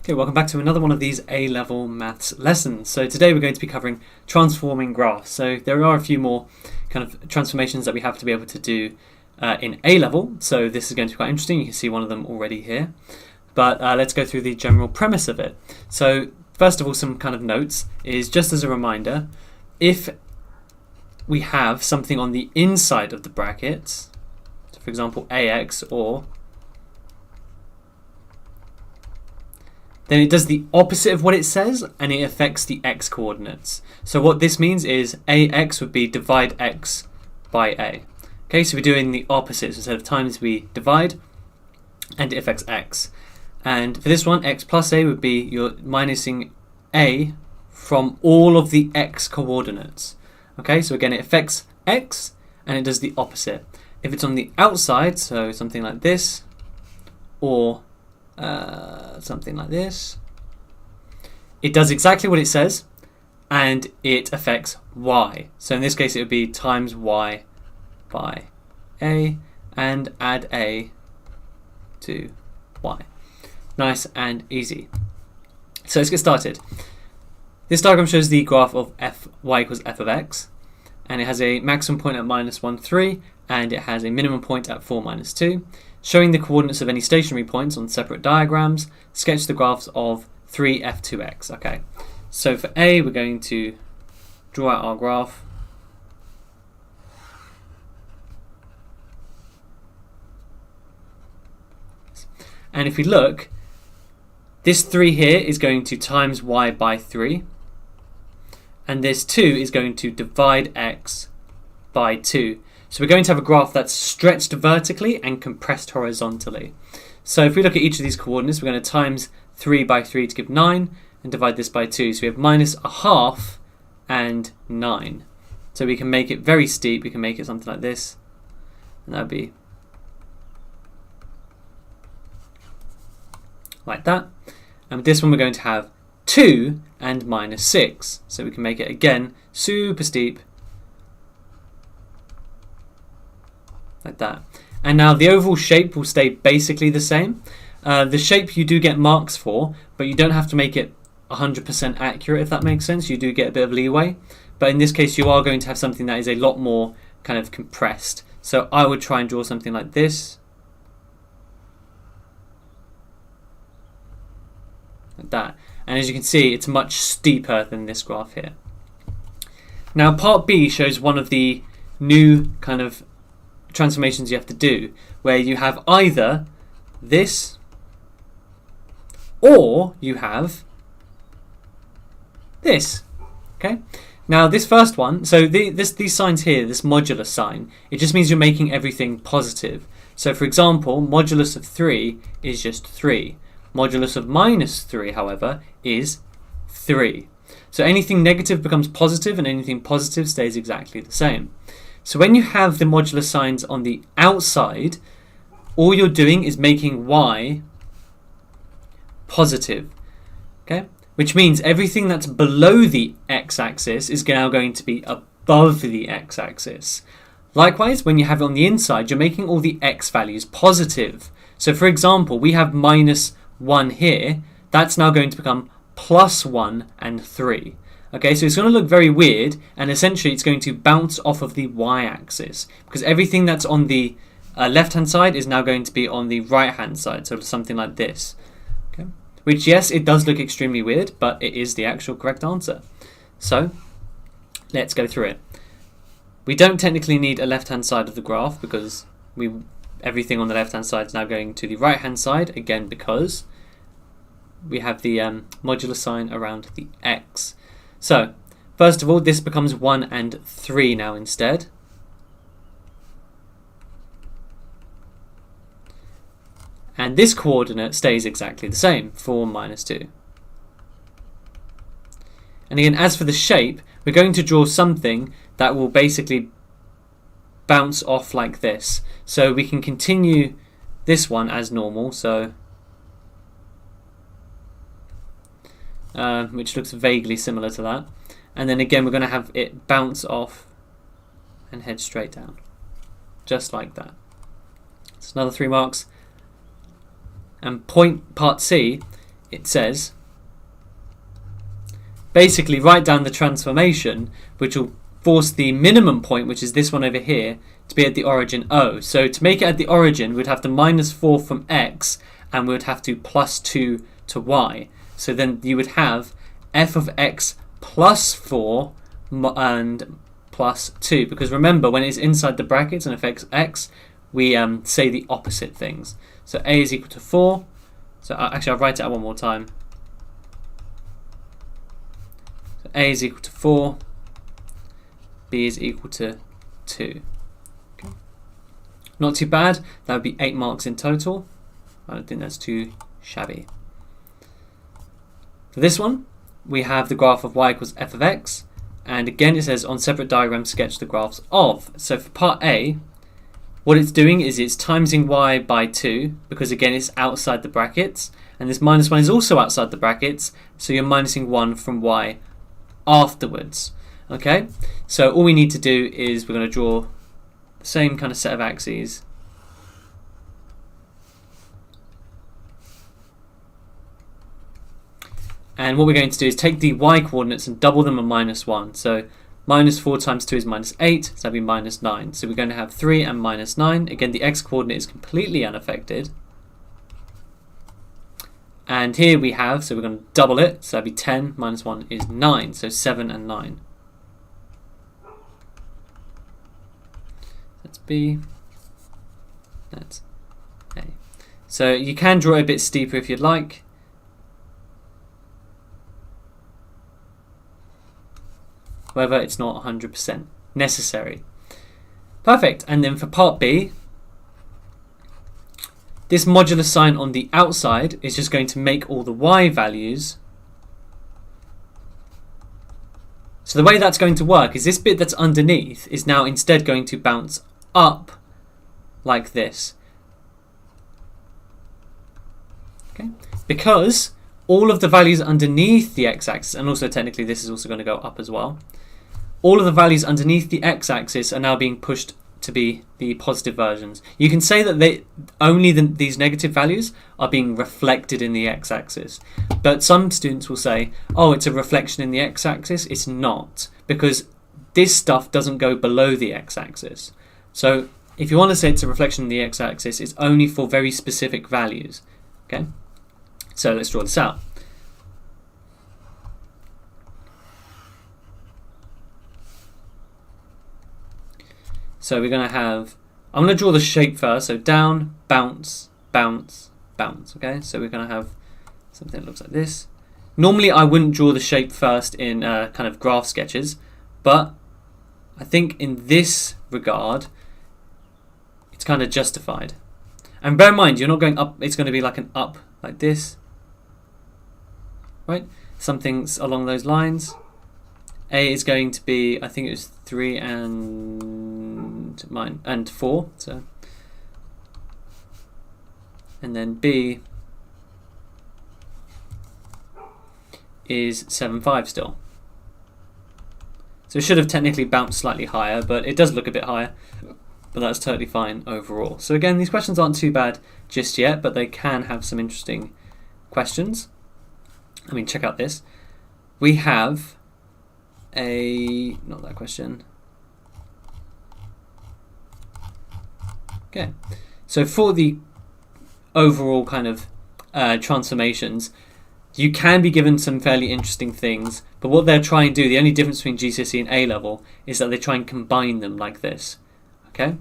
Okay, welcome back to another one of these A-level maths lessons. So today we're going to be covering transforming graphs. So there are a few more kind of transformations that we have to be able to do in A-level. So this is going to be quite interesting. You can see one of them already here. But let's go through the general premise of it. So first of all, some kind of notes is just as a reminder, if we have something on the inside of the brackets, so for example AX, or then it does the opposite of what it says and it affects the x coordinates. So what this means is AX would be divide x by A. Okay, so we're doing the opposite. So instead of times, we divide and it affects x. And for this one, x plus A would be you're minusing A from all of the x coordinates. Okay, so again, it affects x and it does the opposite. If it's on the outside, so something like this, or something like this, it does exactly what it says and it affects y. So in this case it would be times y by A and add A to y. Nice and easy. So let's get started. This diagram shows the graph of y equals f of x, and it has a maximum point at -1, 3, and it has a minimum point at 4, -2. Showing the coordinates of any stationary points on separate diagrams, sketch the graphs of 3, f2x. Okay, so for A, we're going to draw out our graph. And if we look, this 3 here is going to times y by 3. And this 2 is going to divide x by 2. So we're going to have a graph that's stretched vertically and compressed horizontally. So if we look at each of these coordinates, we're going to times 3 by 3 to give 9 and divide this by 2. So we have -1/2 and 9. So we can make it very steep. We can make it something like this. And that would be like that. And with this one, we're going to have 2 and -6. So we can make it again super steep. Like that. And now the overall shape will stay basically the same. The shape you do get marks for, but you don't have to make it 100% accurate, if that makes sense. You do get a bit of leeway. But in this case, you are going to have something that is a lot more kind of compressed. So I would try and draw something like this. Like that. And as you can see, it's much steeper than this graph here. Now part B shows one of the new kind of transformations you have to do, where you have either this or you have this. Okay, now this first one, so these signs here, this modulus sign, it just means you're making everything positive. So for example, modulus of 3 is just 3. Modulus of -3, however, is 3. So anything negative becomes positive and anything positive stays exactly the same. So when you have the modulus signs on the outside, all you're doing is making y positive, okay? Which means everything that's below the x-axis is now going to be above the x-axis. Likewise, when you have it on the inside, you're making all the x values positive. So for example, we have -1 here. That's now going to become +1 and 3. Okay, so it's going to look very weird, and essentially it's going to bounce off of the y-axis, because everything that's on the left-hand side is now going to be on the right-hand side, so something like this. Okay, which, yes, it does look extremely weird, but it is the actual correct answer. So let's go through it. We don't technically need a left-hand side of the graph, because everything on the left-hand side is now going to the right-hand side, again because we have the modulus sign around the x. So, first of all, this becomes 1 and 3 now instead. And this coordinate stays exactly the same, 4 -2. And again, as for the shape, we're going to draw something that will basically bounce off like this. So we can continue this one as normal, so which looks vaguely similar to that. And then again, we're going to have it bounce off and head straight down, just like that. It's another 3 marks. And part C it says, basically write down the transformation, which will force the minimum point, which is this one over here, to be at the origin O. So to make it at the origin, we'd have to minus 4 from x, and we would have to plus 2 to y. So then you would have f of x plus 4 and plus 2. Because remember, when it's inside the brackets and affects x, we say the opposite things. So a is equal to 4. So actually, I'll write it out one more time. So a is equal to 4. B is equal to 2. Okay. Not too bad. That would be 8 marks in total. I don't think that's too shabby. For this one, we have the graph of y equals f of x. And again, it says on separate diagrams, sketch the graphs of. So for part A, what it's doing is it's timesing y by 2, because again, it's outside the brackets. And this minus 1 is also outside the brackets, so you're minusing 1 from y afterwards. Okay, so all we need to do is we're going to draw the same kind of set of axes. And what we're going to do is take the y coordinates and double them a minus 1. So minus 4 times 2 is minus 8, so that'll be minus 9. So we're going to have 3 and minus 9. Again, the x coordinate is completely unaffected. And here we have, so we're going to double it, so that'll be 10 minus 1 is 9, so 7 and 9. That's B, that's A. So you can draw it a bit steeper if you'd like. However, it's not 100% necessary. Perfect. And then for part B, this modular sign on the outside is just going to make all the y values. So the way that's going to work is this bit that's underneath is now instead going to bounce up like this. Okay? Because all of the values underneath the x-axis, and also technically this is also going to go up as well, all of the values underneath the x-axis are now being pushed to be the positive versions. You can say that these negative values are being reflected in the x-axis. But some students will say, oh, it's a reflection in the x-axis. It's not, because this stuff doesn't go below the x-axis. So if you want to say it's a reflection in the x-axis, it's only for very specific values. Okay? So let's draw this out. So we're going to have, I'm going to draw the shape first. So down, bounce, bounce, bounce. Okay, so we're going to have something that looks like this. Normally I wouldn't draw the shape first in kind of graph sketches, but I think in this regard, it's kind of justified. And bear in mind, you're not going up, it's going to be like an up like this. Right? Something's along those lines. A is going to be, I think it was 3 and 4. So, and then B is 7, 5 still. So it should have technically bounced slightly higher, but it does look a bit higher. But that's totally fine overall. So again, these questions aren't too bad just yet, but they can have some interesting questions. I mean, check out this. We have not that question. Okay, so for the overall kind of transformations, you can be given some fairly interesting things, but what they're trying to do, the only difference between GCSE and A-level is that they try and combine them like this. Okay,